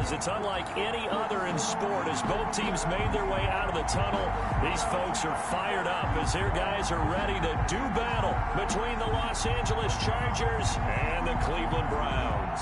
is. It's unlike any other in sport. As both teams made their way out of the tunnel, these folks are fired up as their guys are ready to do battle between the Los Angeles Chargers and the Cleveland Browns.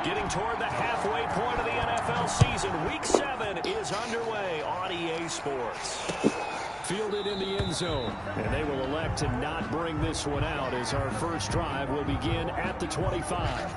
Getting toward the halfway point of the NFL season, Week 7 is underway on EA Sports. Fielded in the end zone. And they will elect to not bring this one out as our first drive will begin at the 25.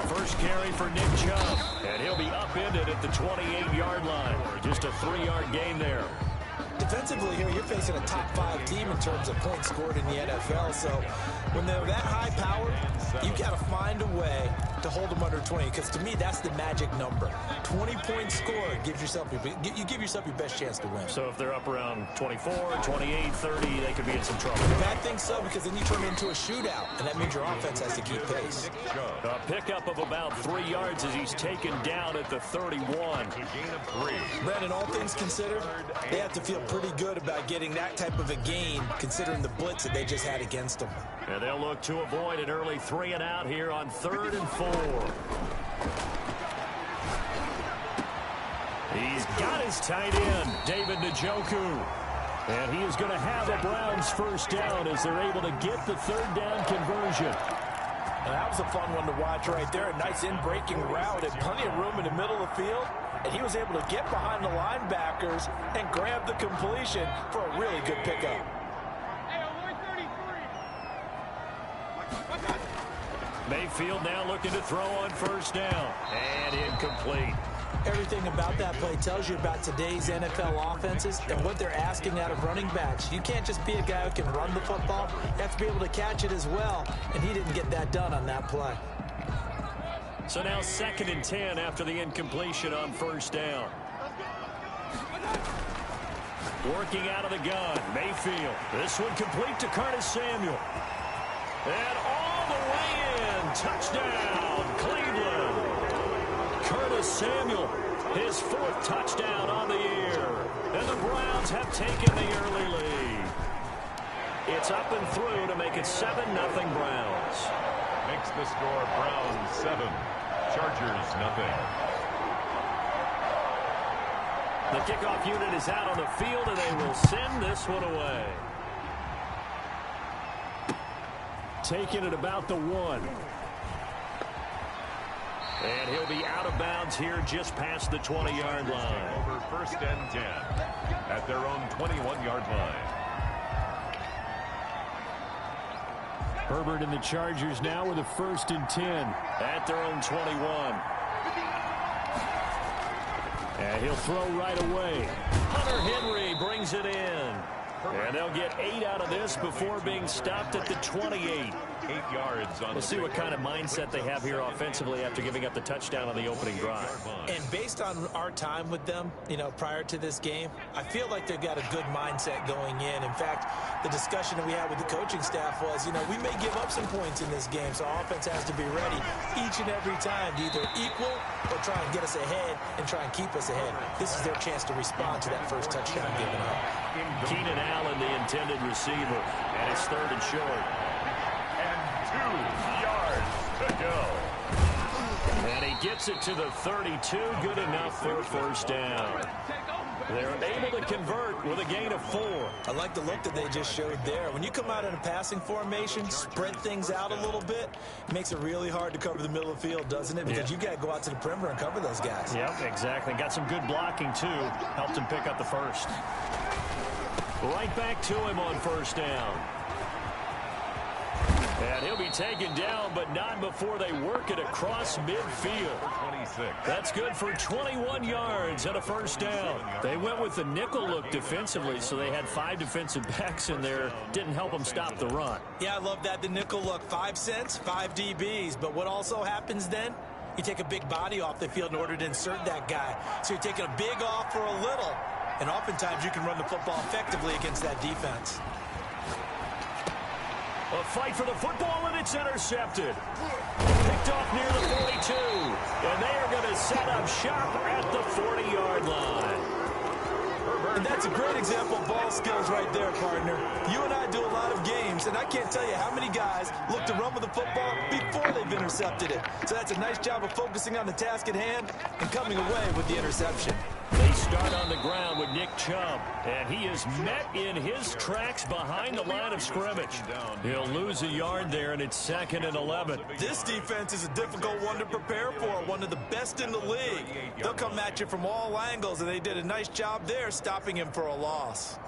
First carry for Nick Chubb, and he'll be upended at the 28-yard line. Just a 3-yard gain there. Defensively here, you're facing a top 5 team in terms of points scored in the NFL. So when they're that high powered, you got to find a way to hold them under 20. Because to me, that's the magic number. 20 points scored gives yourself you give yourself your best chance to win. So if they're up around 24, 28, 30, they could be in some trouble. I think so, because then you turn it into a shootout, and that means your offense has to keep pace. A pickup of about 3 yards as he's taken down at the 31. Brandon, all things considered, they have to feel pretty good about getting that type of a gain, considering the blitz that they just had against them. And they'll look to avoid an early 3 and out here on 3rd and 4. He's got his tight end, David Njoku. And he is going to have a Browns first down as they're able to get the 3rd down conversion. Now, that was a fun one to watch right there. A nice in-breaking route and plenty of room in the middle of the field. And he was able to get behind the linebackers and grab the completion for a really good pickup. Mayfield now looking to throw on first down. And incomplete. Everything about that play tells you about today's NFL offenses and what they're asking out of running backs. You can't just be a guy who can run the football. You have to be able to catch it as well. And he didn't get that done on that play. So now 2nd and 10 after the incompletion on first down. Working out of the gun, Mayfield. This one complete to Curtis Samuel. And all the way in. Touchdown, Cleveland. Curtis Samuel, his 4th touchdown on the year. And the Browns have taken the early lead. It's up and through to make it 7-0 Browns. Makes the score Browns 7, Chargers 0. The kickoff unit is out on the field, and they will send this one away. Taking it about the 1. And he'll be out of bounds here just past the 20-yard line. Over 1st and 10 at their own 21-yard line. Herbert and the Chargers now with a 1st and 10 at their own 21. And he'll throw right away. Hunter Henry brings it in. And they'll get 8 out of this before being stopped at the 28. 8 yards on. We'll see what kind of mindset they have here offensively after giving up the touchdown on the opening drive. And based on our time with them, prior to this game, I feel like they've got a good mindset going in. In fact, the discussion that we had with the coaching staff was, we may give up some points in this game, so our offense has to be ready each and every time to either equal or try and get us ahead and try and keep us ahead. This is their chance to respond to that first touchdown given up. Keenan Allen, the intended receiver, and it's 3rd and short. And 2 yards to go. And he gets it to the 32. Good enough for a first down. They're able to convert with a gain of 4. I like the look that they just showed there. When you come out in a passing formation, spread things out a little bit, it makes it really hard to cover the middle of the field, doesn't it? Because you got to go out to the perimeter and cover those guys. Yep, exactly. Got some good blocking, too. Helped him pick up the first. Right back to him on first down. And he'll be taken down, but not before they work it across midfield. 26. That's good for 21 yards and a first down. They went with the nickel look defensively, so they had 5 defensive backs in there. Didn't help them stop the run. Yeah, I love that. The nickel look, 5 cents, 5 DBs. But what also happens then? You take a big body off the field in order to insert that guy. So you're taking a big off for a little. And oftentimes you can run the football effectively against that defense. A fight for the football, and it's intercepted. Picked off near the 42. And they are going to set up shop at the 40-yard line. And that's a great example of ball skills right there, partner. You and I do a lot of games, and I can't tell you how many guys look to run with the football before they've intercepted it. So that's a nice job of focusing on the task at hand and coming away with the interception. They start on the ground with Nick Chubb, and he is met in his tracks behind the line of scrimmage. He'll lose a yard there, and it's 2nd and 11. This defense is a difficult one to prepare for, one of the best in the league. They'll come at you from all angles, and they did a nice job there stopping him for a loss.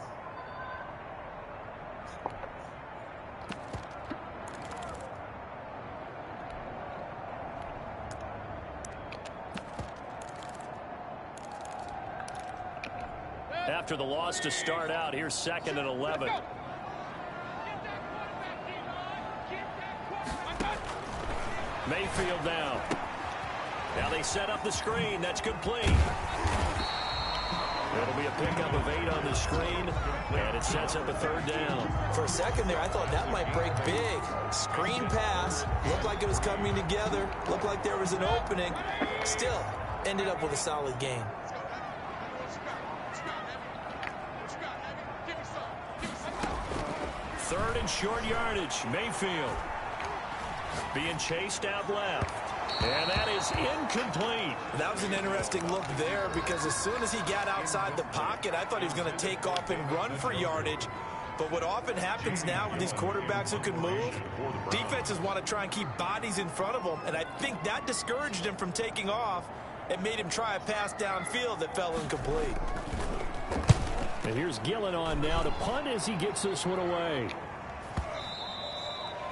After the loss to start out, here's 2nd and 11. Mayfield now. Now they set up the screen. That's complete. It'll be a pickup of 8 on the screen, and it sets up a 3rd down. For a second there, I thought that might break big. Screen pass. Looked like it was coming together. Looked like there was an opening. Still, ended up with a solid game. 3rd and short yardage. Mayfield being chased out left. And that is incomplete. That was an interesting look there because as soon as he got outside the pocket, I thought he was going to take off and run for yardage. But what often happens now with these quarterbacks who can move, defenses want to try and keep bodies in front of them. And I think that discouraged him from taking off and made him try a pass downfield that fell incomplete. And here's Gillen on now to punt as he gets this one away.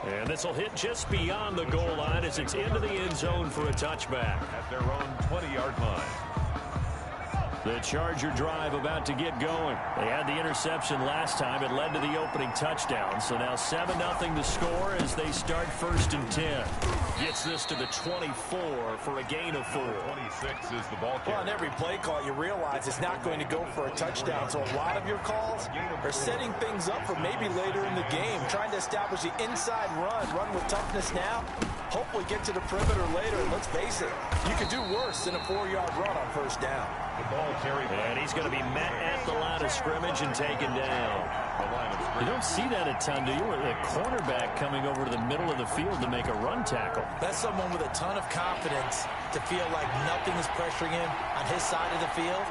And this will hit just beyond the goal line as it's into the end zone for a touchback. At their own 20-yard line. The Charger drive about to get going. They had the interception last time. It led to the opening touchdown. So now 7-0 to score as they start 1st and 10. Gets this to the 24 for a gain of 4. 26 is the ball carrier. Well, on every play call, you realize it's not going to go for a touchdown. So a lot of your calls are setting things up for maybe later in the game, trying to establish the inside run with toughness now. Hopefully get to the perimeter later. And let's face it, you could do worse than a 4-yard run on 1st down. The ball carried. And he's going to be met at the line of scrimmage and taken down. The line of You scrimmage. don't see that a ton, do you? A cornerback coming over to the middle of the field to make a run tackle. That's someone with a ton of confidence to feel like nothing is pressuring him on his side of the field.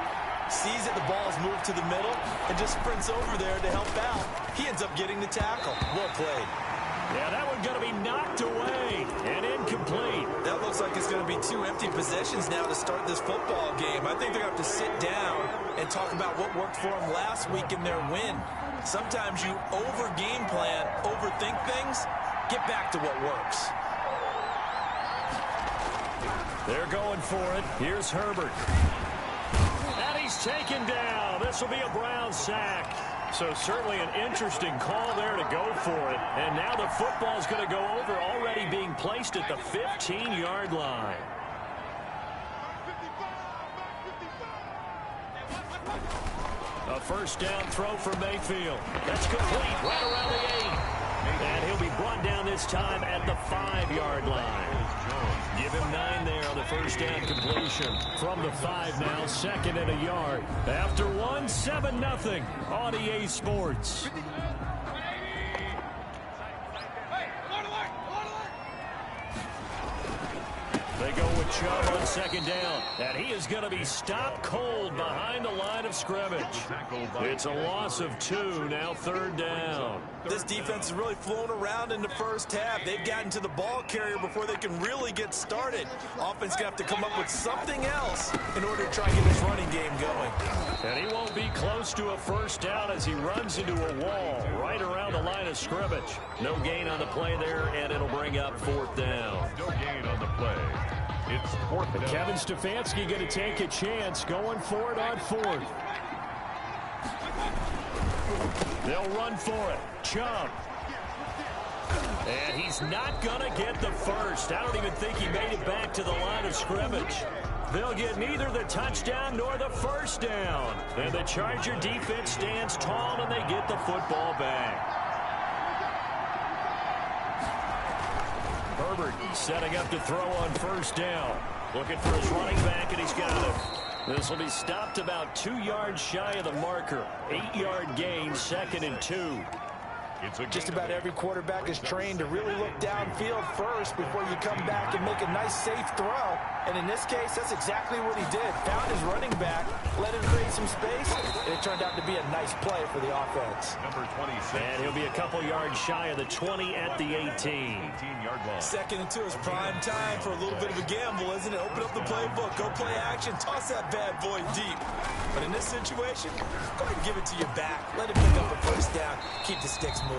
Sees that the ball is moved to the middle and just sprints over there to help out. He ends up getting the tackle. Well played. Yeah, that one's going to be knocked away and incomplete. That looks like it's going to be 2 empty possessions now to start this football game. I think they're going to have to sit down and talk about what worked for them last week in their win. Sometimes you over-game plan, overthink things, get back to what works. They're going for it. Here's Herbert. And he's taken down. This will be a Brown sack. So certainly an interesting call there to go for it. And now the football is going to go over, already being placed at the 15-yard line. A 1st down throw for Mayfield. That's complete right around the 8. And he'll be brought down this time at the 5-yard line. Give him 9 there on the 1st down completion. From the 5 now, 2nd and a yard. After 1, 7-0 on EA Sports. They go with Chubb on second down. And he is going to be stopped cold behind the line of scrimmage. It's a loss of 2, now third down. This defense is really flown around in the first half. They've gotten to the ball carrier before they can really get started. Offense going to have to come up with something else in order to try and get this running game going. And he won't be close to a first down as he runs into a wall right around the line of scrimmage. No gain on the play there, and it'll bring up fourth down. No gain on the play. It's fourth down. Kevin Stefanski going to take a chance going for it on fourth. They'll run for it. Chubb. And he's not going to get the first. I don't even think he made it back to the line of scrimmage. They'll get neither the touchdown nor the first down. And the Charger defense stands tall, and they get the football back. Herbert setting up to throw on first down. Looking for his running back, and he's got it. This will be stopped about 2 yards shy of the marker. 8-yard gain, 2nd and 2. Just about every quarterback is trained to really look downfield first before you come back and make a nice, safe throw. And in this case, that's exactly what he did. Found his running back, let him create some space, and it turned out to be a nice play for the offense. Number 26. And he'll be a couple yards shy of the 20 at the 18. 18-yard line. 2nd and 2 is prime time for a little bit of a gamble, isn't it? Open up the playbook, go play action, toss that bad boy deep. But in this situation, go ahead and give it to your back. Let him pick up a first down, keep the sticks moving.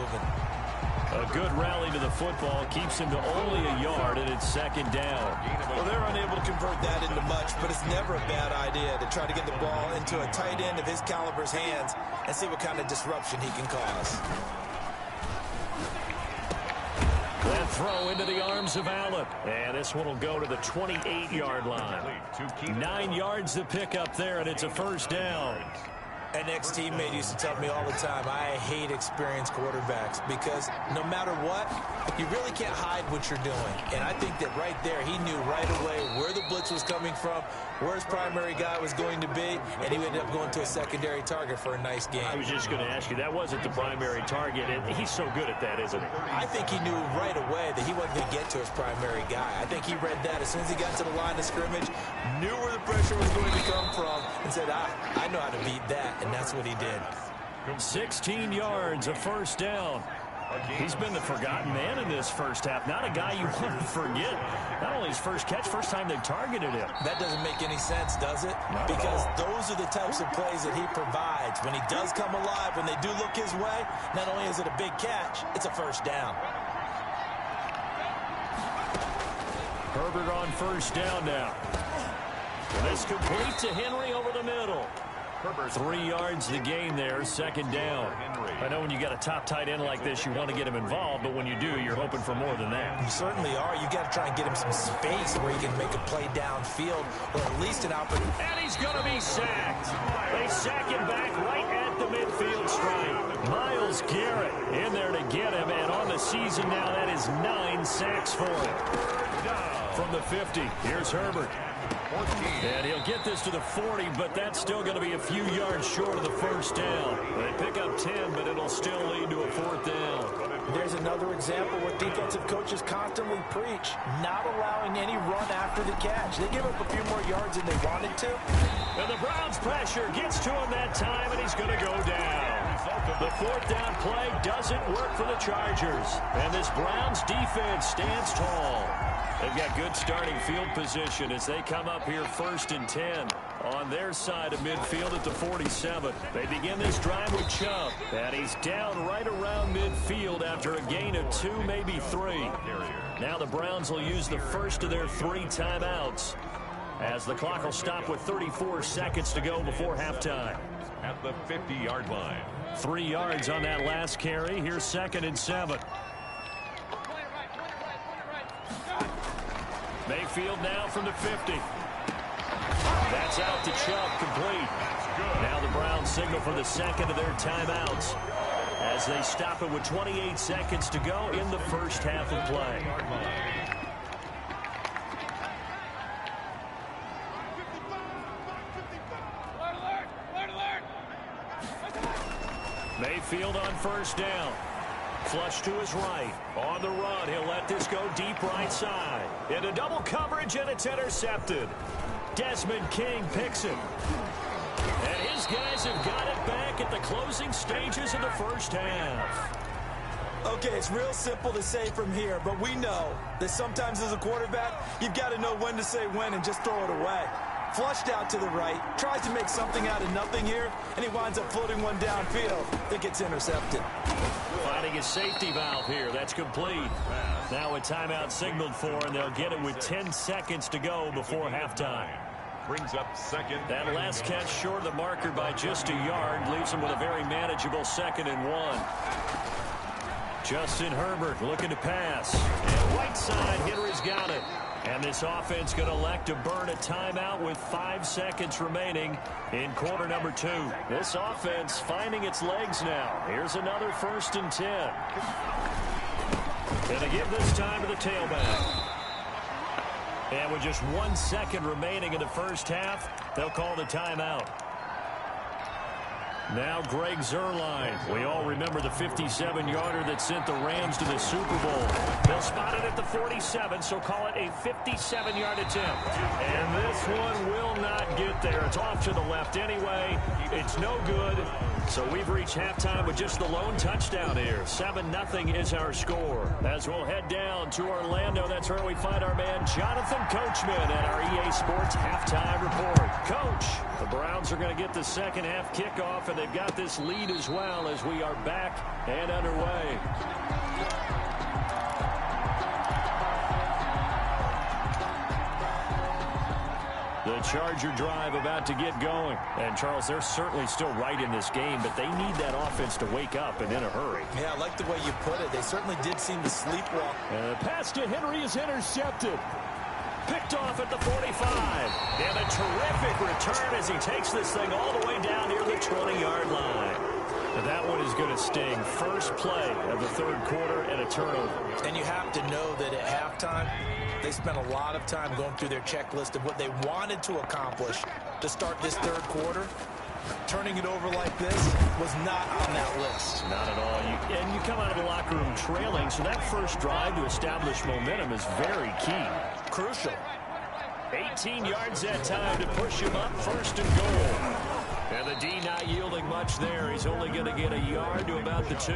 A good rally to the football keeps him to only a yard, and it's 2nd down. Well, they're unable to convert that into much, but it's never a bad idea to try to get the ball into a tight end of his caliber's hands and see what kind of disruption he can cause. That throw into the arms of Allen. And this one will go to the 28-yard line. 9 yards to pick up there, and it's a first down. An ex-teammate used to tell me all the time, I hate experienced quarterbacks because no matter what, you really can't hide what you're doing. And I think that right there, he knew right away where the blitz was coming from, where his primary guy was going to be, and he ended up going to a secondary target for a nice game. I was just going to ask you, that wasn't the primary target, and he's so good at that, isn't he? I think he knew right away that he wasn't going to get to his primary guy. I think he read that as soon as he got to the line of scrimmage, knew where the pressure was going to come from, and said, I know how to beat that. And that's what he did. 16 yards, a first down. He's been the forgotten man in this first half. Not a guy you want to forget. Not only his first catch, first time they've targeted him. That doesn't make any sense, does it? Because those are the types of plays that he provides. When he does come alive, when they do look his way, not only is it a big catch, it's a first down. Herbert on first down now. This complete to Henry over the middle. 3 yards the gain there, 2nd down. I know when you got a top tight end like this, you want to get him involved, but when you do, you're hoping for more than that. You certainly are. You got to try and get him some space where he can make a play downfield, or at least an opportunity. And he's going to be sacked. They sack him back right at the midfield stripe. Myles Garrett in there to get him, and on the season now, that is 9 sacks for him. From the 50, here's Herbert. And he'll get this to the 40, but that's still going to be a few yards short of the first down. They pick up 10, but it'll still lead to a 4th down. There's another example where defensive coaches constantly preach, not allowing any run after the catch. They give up a few more yards than they wanted to. And the Browns' pressure gets to him that time, and he's going to go down. The 4th down play doesn't work for the Chargers. And this Browns defense stands tall. They've got good starting field position as they come up here 1st and 10 on their side of midfield at the 47. They begin this drive with Chubb, and he's down right around midfield after a gain of 2, maybe 3. Now the Browns will use the first of their 3 timeouts as the clock will stop with 34 seconds to go before halftime. At the 50-yard line. 3 yards on that last carry. Here's 2nd and 7. Mayfield now from the 50. That's out to Chubb, complete. Now the Browns signal for the 2nd of their timeouts as they stop it with 28 seconds to go in the first half of play. Mayfield on first down. flush to his right. On the run, he'll let this go deep right side. Into double coverage, and it's intercepted. Desmond King picks it. And his guys have got it back at the closing stages of the first half. Okay, it's real simple to say from here, but we know that sometimes as a quarterback, you've got to know when to say when and just throw it away. Flushed out to the right, tries to make something out of nothing here, and he winds up floating one downfield that gets intercepted. Finding his safety valve here. That's complete. Now a timeout signaled for, and they'll get it with 10 seconds to go before halftime. Brings up second. That last catch short of the marker by just a yard leaves him with a very manageable 2nd and 1. Justin Herbert looking to pass. And right side, Henry's got it. And this offense going to elect to burn a timeout with 5 seconds remaining in quarter number 2. This offense finding its legs now. Here's another 1st and 10. Going to give this time to the tailback. And with just 1 second remaining in the first half, they'll call the timeout. Now Greg Zuerlein. We all remember the 57-yarder that sent the Rams to the Super Bowl. They'll spot it at the 47, so call it a 57-yard attempt. And this one will not get there. It's off to the left anyway. It's no good. So we've reached halftime with just the lone touchdown here. 7-0 is our score. As we'll head down to Orlando, that's where we find our man Jonathan Coachman at our EA Sports halftime report. Coach, the Browns are going to get the second half kickoff, and they've got this lead as well as we are back and underway. The Charger drive about to get going. And, Charles, they're certainly still right in this game, but they need that offense to wake up and in a hurry. Yeah, I like the way you put it. They certainly did seem to sleepwalk. And the pass to Henry is intercepted. Picked off at the 45. And a terrific return as he takes this thing all the way down near the 20-yard line. And that one is going to sting. First play of the third quarter and a turnover. And you have to know that at halftime, they spent a lot of time going through their checklist of what they wanted to accomplish to start this third quarter. Turning it over like this was not on that list. Not at all. And you come out of the locker room trailing, so that first drive to establish momentum is very key. Crucial. 18 yards that time to push him up, 1st and goal. And the D not yielding much there. He's only going to get a yard to about the 2.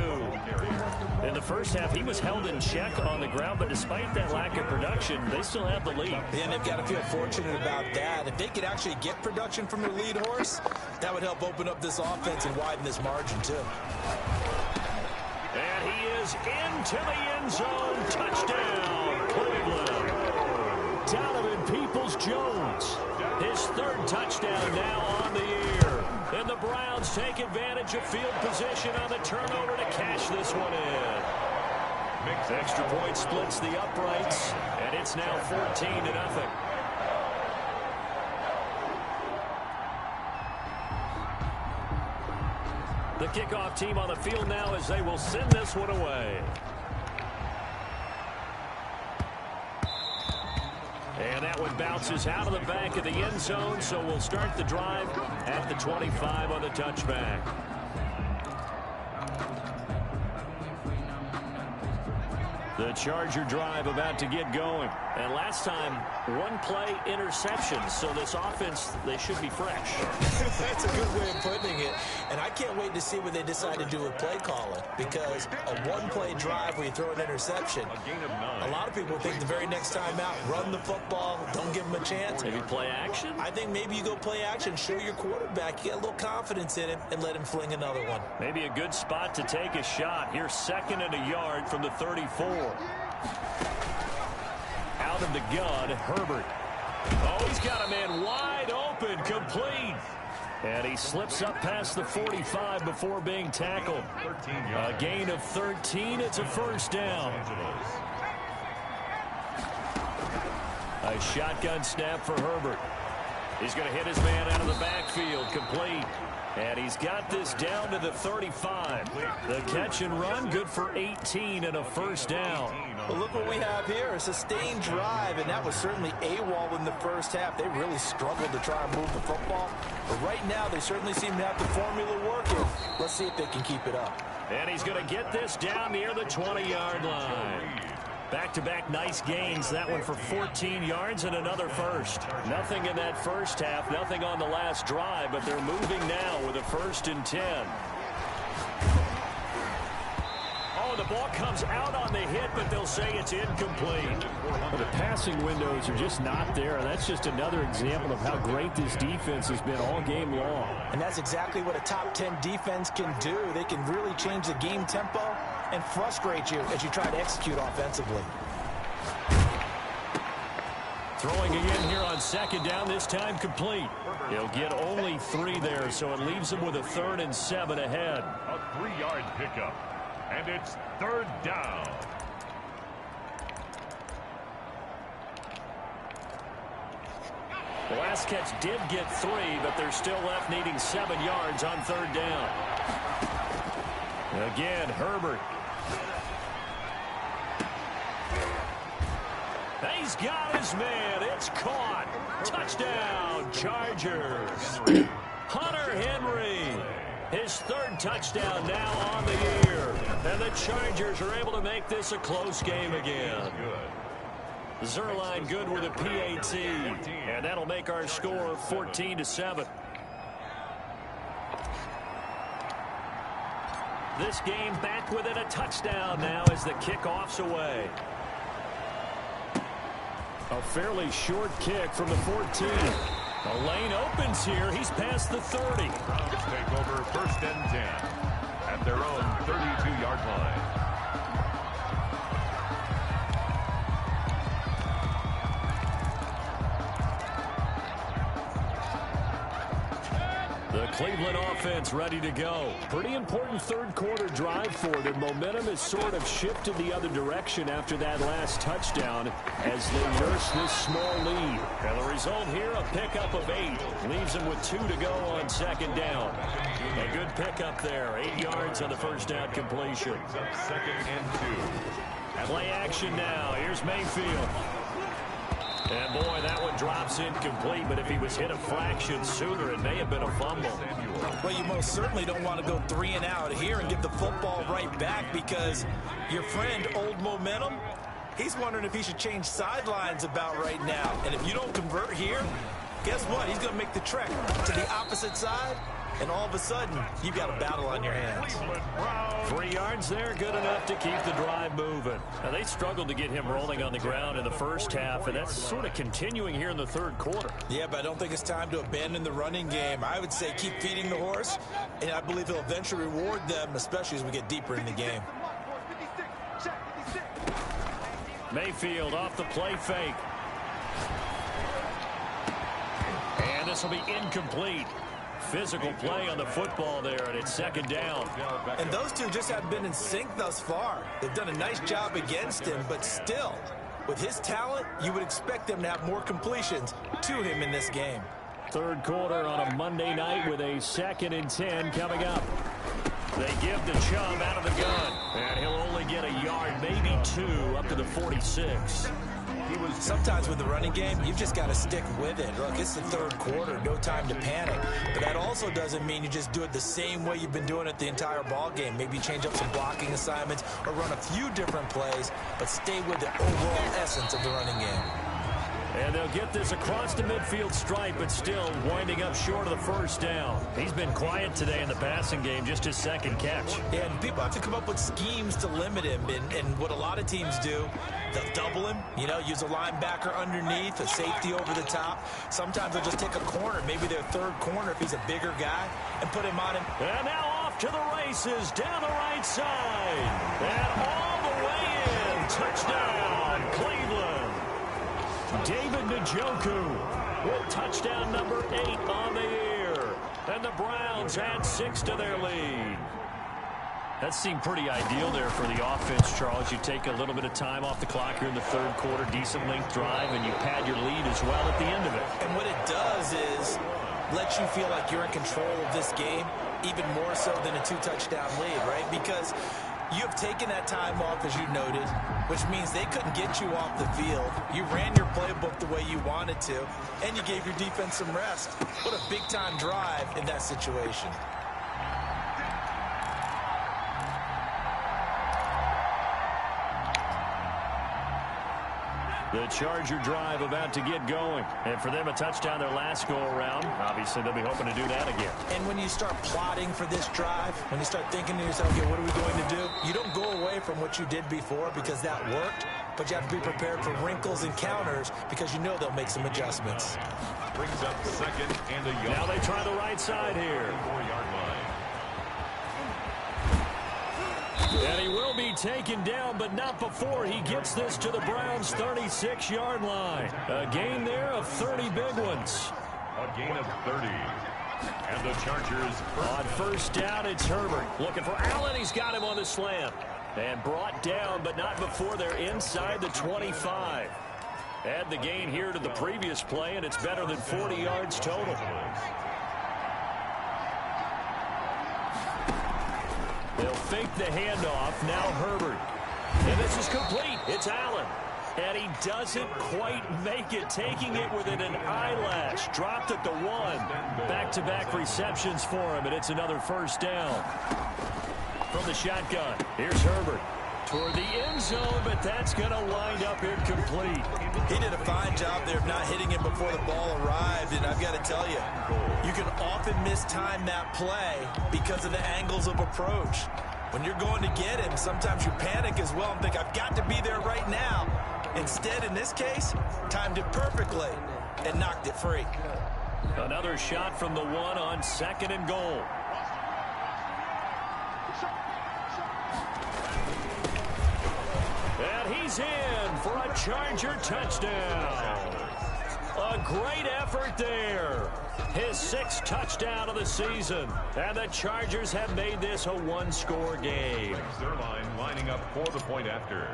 In the first half, he was held in check on the ground, but despite that lack of production, they still have the lead. And they've got to feel fortunate about that. If they could actually get production from their lead horse, that would help open up this offense and widen this margin, too. And he is into the end zone. Touchdown, Cleveland. Donovan Peoples-Jones. His 3rd touchdown now on the year. And the Browns take advantage of field position on the turnover to cash this one in. Extra point splits the uprights, and it's now 14-0. The kickoff team on the field now as they will send this one away. And that one bounces out of the back of the end zone, so we'll start the drive at the 25 on the touchback. The Charger drive about to get going. And last time, 1 play interception. So this offense, they should be fresh. That's a good way of putting it. And I can't wait to see what they decide to do with play calling. Because a 1-play drive where you throw an interception, a lot of people think the very next time out, run the football, don't give them a chance. Maybe play action? I think maybe you go play action, show your quarterback, you get a little confidence in him, and let him fling another one. Maybe a good spot to take a shot. Here's 2nd and a yard from the 34. Out of the gun, Herbert. Oh, he's got a man wide open, complete. And he slips up past the 45 before being tackled. A gain of 13. It's a 1st down. A shotgun snap for Herbert. He's going to hit his man out of the backfield, complete. And he's got this down to the 35. The catch and run, good for 18 and a 1st down. Well, look what we have here, a sustained drive, and that was certainly AWOL in the first half. They really struggled to try and move the football. But right now, they certainly seem to have the formula working. Let's see if they can keep it up. And he's going to get this down near the 20-yard line. Back-to-back nice gains. That one for 14 yards and another first. Nothing in that first half, nothing on the last drive, but they're moving now with a 1st and 10. Oh, the ball comes out on the hit, but they'll say it's incomplete. Well, the passing windows are just not there. That's just another example of how great this defense has been all game long. And that's exactly what a top 10 defense can do. They can really change the game tempo and frustrate you as you try to execute offensively. Throwing again here on 2nd down, this time complete. He'll get only 3 there, so it leaves him with a 3rd and 7 ahead. A 3-yard pickup, and it's 3rd down. The last catch did get 3, but they're still left needing 7 yards on 3rd down. Again, Herbert. He's got his man. It's caught. Touchdown, Chargers. Hunter Henry. His 3rd touchdown now on the year. And the Chargers are able to make this a close game again. Zerline good with a PAT. And that'll make our score 14-7. This game back within a touchdown now as the kickoff's away. A fairly short kick from the 14. The lane opens here. He's past the 30. Browns take over 1st and 10 at their own 32-yard line. The Cleveland offense ready to go. Pretty important 3rd quarter drive for them. Momentum has sort of shifted the other direction after that last touchdown as they nurse this small lead. And the result here, a pickup of 8. Leaves them with 2 to go on 2nd down. A good pickup there. 8 yards on the 1st down completion. 2nd and 2. Play action now. Here's Mayfield. And boy, that one drops incomplete, but if he was hit a fraction sooner, it may have been a fumble. Well, you most certainly don't want to go 3 and out here and give the football right back, because your friend, Old Momentum, he's wondering if he should change sidelines about right now. And if you don't convert here, guess what? He's going to make the trek to the opposite side, and all of a sudden, you've got a battle on your hands. 3 yards there, good enough to keep the drive moving. Now, they struggled to get him rolling on the ground in the first half, and that's sort of continuing here in the 3rd quarter. Yeah, but I don't think it's time to abandon the running game. I would say keep feeding the horse, and I believe he'll eventually reward them, especially as we get deeper in the game. Mayfield off the play fake. And this will be incomplete. Physical play on the football there, and it's 2nd down. And those two just haven't been in sync thus far. They've done a nice job against him, but still, with his talent, you would expect them to have more completions to him in this game. 3rd quarter on a Monday night with a 2nd and 10 coming up. They give the Chubb out of the gun, and he'll only get a yard, maybe 2, up to the 46. Sometimes with the running game, you've just got to stick with it. Look, it's the 3rd quarter, no time to panic. But that also doesn't mean you just do it the same way you've been doing it the entire ball game. Maybe change up some blocking assignments or run a few different plays, but stay with the overall essence of the running game. And they'll get this across the midfield stripe, but still winding up short of the 1st down. He's been quiet today in the passing game, just his 2nd catch. Yeah, and people have to come up with schemes to limit him. And what a lot of teams do, they'll double him, use a linebacker underneath, a safety over the top. Sometimes they'll just take a corner, maybe their 3rd corner if he's a bigger guy, and put him on him. And now off to the races, down the right side. And all the way in. Touchdown, Cleveland. David Njoku with touchdown number 8 on the year. And the Browns add 6 to their lead. That seemed pretty ideal there for the offense, Charles. You take a little bit of time off the clock here in the 3rd quarter, decent length drive, and you pad your lead as well at the end of it. And what it does is let you feel like you're in control of this game, even more so than a 2-touchdown lead, right? Because you have taken that time off, as you noted, which means they couldn't get you off the field. You ran your playbook the way you wanted to, and you gave your defense some rest. What a big-time drive in that situation. The Charger drive about to get going. And for them, a touchdown their last go-around. Obviously, they'll be hoping to do that again. And when you start plotting for this drive, when you start thinking to yourself, okay, what are we going to do? You don't go away from what you did before because that worked, but you have to be prepared for wrinkles and counters because you know they'll make some adjustments. Brings up second and a yard. Now they try the right side here. 4-yard line. And he will be taken down, but not before he gets this to the Browns' 36-yard line. A gain there of 30 big ones. A gain of 30. And the Chargers on first down, it's Herbert. Looking for Allen. He's got him on the slant. And brought down, but not before they're inside the 25. Add the gain here to the previous play, and it's better than 40 yards total. They'll fake the handoff. Now Herbert. And this is complete. It's Allen. And he doesn't quite make it, taking it within an eyelash. Dropped at the 1. Back-to-back receptions for him, and it's another first down. From the shotgun, here's Herbert. Toward the end zone, but that's going to wind up incomplete. He did a fine job there of not hitting him before the ball arrived, and I've got to tell you, you can often mistime that play because of the angles of approach. When you're going to get him, sometimes you panic as well and think, I've got to be there right now. Instead, in this case, timed it perfectly and knocked it free. Another shot from the 1 on 2nd and goal. And he's in for a Charger touchdown. A great effort there. His 6th touchdown of the season. And the Chargers have made this a one-score game. Zerline lining up for the point after.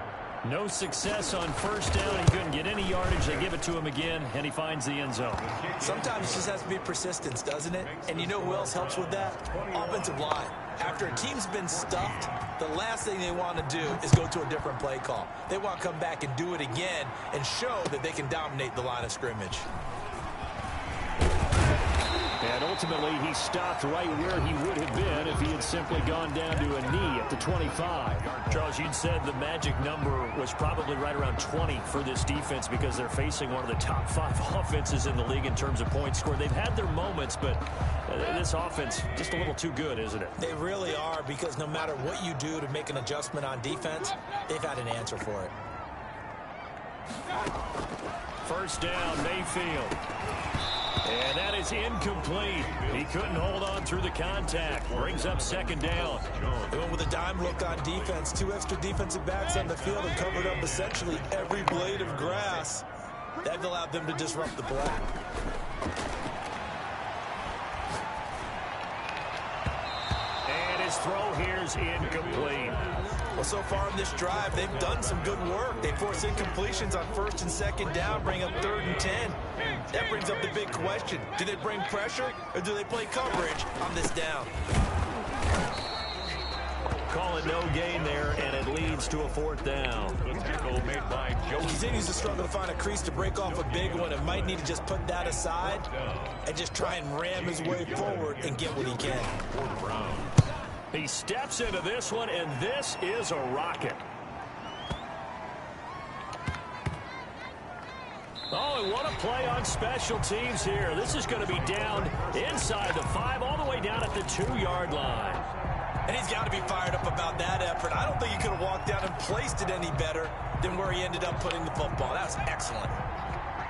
No success on first down. He couldn't get any yardage. They give it to him again, and he finds the end zone. Sometimes it just has to be persistence, doesn't it? And you know who else helps with that? Offensive line. After a team's been stuffed, the last thing they want to do is go to a different play call. They want to come back and do it again and show that they can dominate the line of scrimmage. And ultimately, he stopped right where he would have been if he had simply gone down to a knee at the 25. Charles, you'd said the magic number was probably right around 20 for this defense because they're facing one of the top 5 offenses in the league in terms of points scored. They've had their moments, but this offense just a little too good, isn't it? They really are, because no matter what you do to make an adjustment on defense, they've had an answer for it. First down, Mayfield. And that is incomplete. He couldn't hold on through the contact. Brings up 2nd down. They went with a dime look on defense. 2 extra defensive backs on the field and covered up essentially every blade of grass. That allowed them to disrupt the play. And his throw here is incomplete. Well, so far in this drive, they've done some good work. They force incompletions on 1st and 2nd down, bring up 3rd and 10. That brings up the big question. Do they bring pressure, or do they play coverage on this down? Call it no gain there, and it leads to a 4th down. The tackle made by Joe. He continues to struggle to find a crease to break off a big one, and might need to just put that aside and just try and ram his way forward and get what he can. For Brown. He steps into this one, and this is a rocket. Oh, and what a play on special teams here. This is going to be down inside the 5, all the way down at the 2-yard line. And he's got to be fired up about that effort. I don't think he could have walked down and placed it any better than where he ended up putting the football. That was excellent.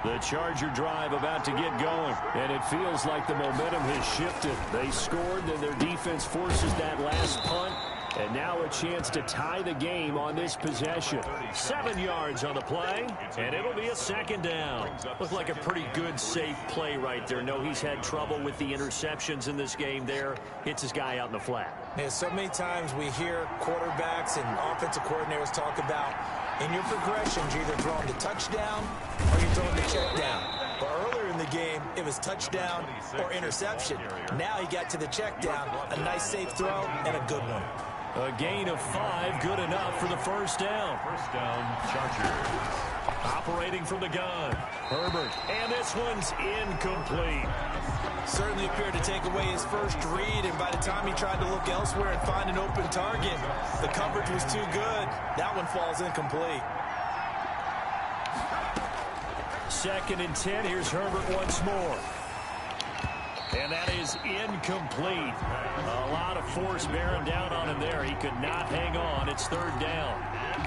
The Charger drive about to get going, and it feels like the momentum has shifted. They scored, then their defense forces that last punt, and now a chance to tie the game on this possession. 7 yards on the play, and it'll be a 2nd down. Looked like a pretty good, safe play right there. No, he's had trouble with the interceptions in this game there. Hits his guy out in the flat. Yeah, so many times we hear quarterbacks and offensive coordinators talk about in your progressions, you're either throwing the touchdown or you're throwing the check down. But earlier in the game, it was touchdown or interception. Now he got to the check down, a nice safe throw, and a good one. A gain of 5, good enough for the first down. First down, Chargers. Operating from the gun, Herbert, and this one's incomplete. Certainly appeared to take away his first read, and by the time he tried to look elsewhere and find an open target, the coverage was too good. That one falls incomplete. 2nd and 10. Here's Herbert once more. And that is incomplete. A lot of force bearing down on him there. He could not hang on. It's 3rd down.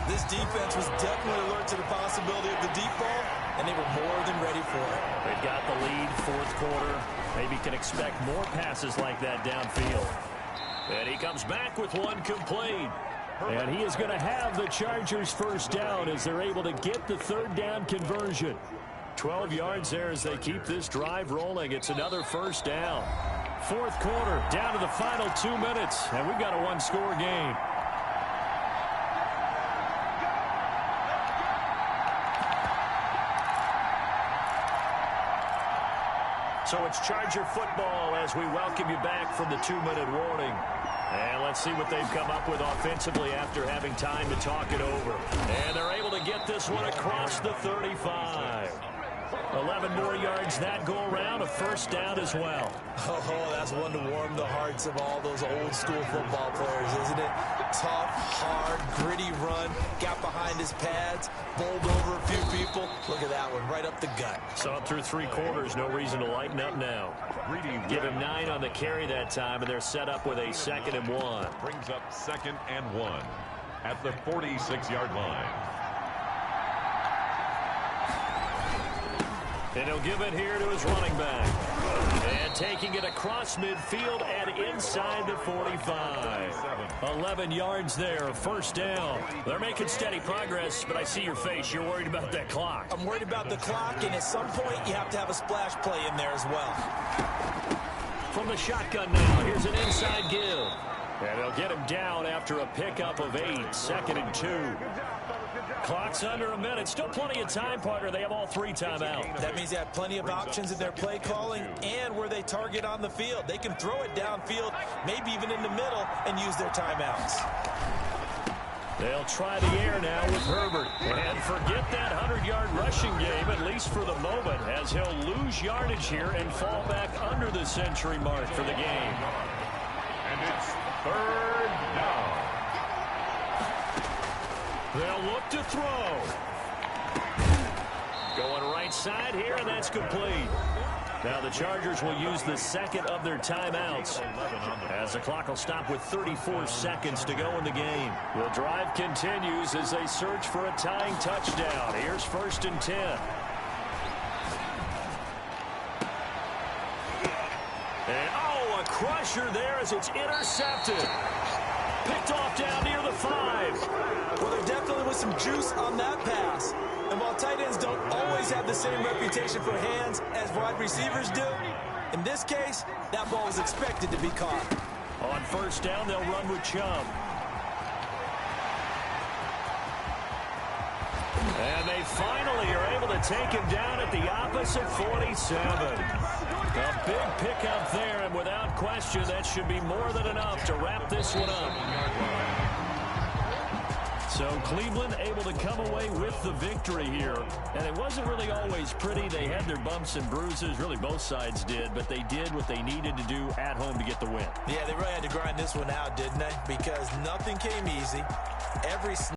This defense was definitely alert to the possibility of the deep ball, and they were more than ready for it. They've got the lead, 4th quarter. Maybe can expect more passes like that downfield. And he comes back with one complete. And he is going to have the Chargers 1st down as they're able to get the 3rd down conversion. 12 yards there as they keep this drive rolling. It's another 1st down. 4th quarter, down to the final 2 minutes, and we've got a one-score game. So it's Charger football as we welcome you back from the 2-minute warning. And let's see what they've come up with offensively after having time to talk it over. And they're able to get this one across the 35. 11 more yards that go around, a 1st down as well. Oh, that's one to warm the hearts of all those old-school football players, isn't it? Tough, hard, gritty run, got behind his pads, bowled over a few people. Look at that one, right up the gut. Saw him through 3 quarters, no reason to lighten up now. Give him 9 on the carry that time, and they're set up with a 2nd and 1. Brings up 2nd and 1 at the 46-yard line. And he'll give it here to his running back. And taking it across midfield and inside the 45. 11 yards there, 1st down. They're making steady progress, but I see your face. You're worried about that clock. I'm worried about the clock, and at some point you have to have a splash play in there as well. From the shotgun now, here's an inside give. And they'll get him down after a pickup of 8, 2nd and 2. Clock's under a minute. Still plenty of time, partner. They have all 3 timeouts. That means they have plenty of options in their play calling and where they target on the field. They can throw it downfield, maybe even in the middle, and use their timeouts. They'll try the air now with Herbert. And forget that 100-yard rushing game, at least for the moment, as he'll lose yardage here and fall back under the century mark for the game. And it's 3rd down. They'll look to throw. Going right side here, and that's complete. Now the Chargers will use the 2nd of their timeouts as the clock will stop with 34 seconds to go in the game. The drive continues as they search for a tying touchdown. Here's 1st and 10. And a crusher there as it's intercepted. Picked off down near the 5. Well, there definitely was some juice on that pass. And while tight ends don't always have the same reputation for hands as wide receivers do, in this case, that ball was expected to be caught. On 1st down, they'll run with Chubb. And they finally are able to take him down at the opposite 47. A big pickup there, and without question, that should be more than enough to wrap this one up. So Cleveland able to come away with the victory here. And it wasn't really always pretty. They had their bumps and bruises. Really, both sides did. But they did what they needed to do at home to get the win. Yeah, they really had to grind this one out, didn't they? Because nothing came easy. Every